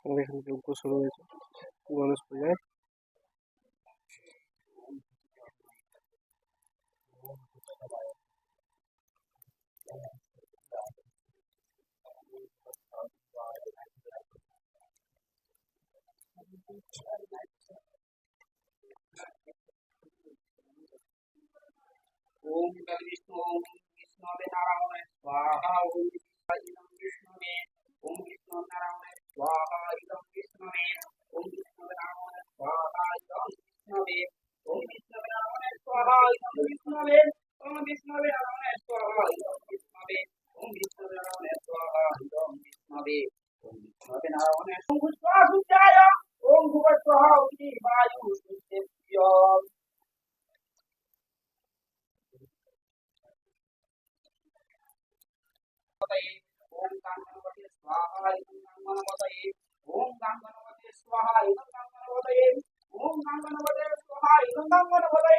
আমাদের এখানে যজ্ঞ শুরু হয়েছে গণেশ পূজায়। ओम विष्णु ओम विष्णवे नारायण स्वाहा ओम विष्णवे ओम विष्णु नारायण स्वाहा इदं विष्णवे ओम विष्णवे नारायण स्वाहा इदं विष्णवे ओम विष्णवे नारायण स्वाहा इदं विष्णवे ओम विष्णवे नारायण स्वाहा इदं विष्णवे ओम विष्णवे नारायण स्वाहा इदं विष्णवे ओम विष्णवे नारायण स्वाहा सुजाय ओम भुवस्वाहा उति वायु सुतेभ्य ओम गणपते स्वाहा इदं गणपते ओम गणपते स्वाहा इदं गणपते ओम गणपते स्वाहा इदं गणपते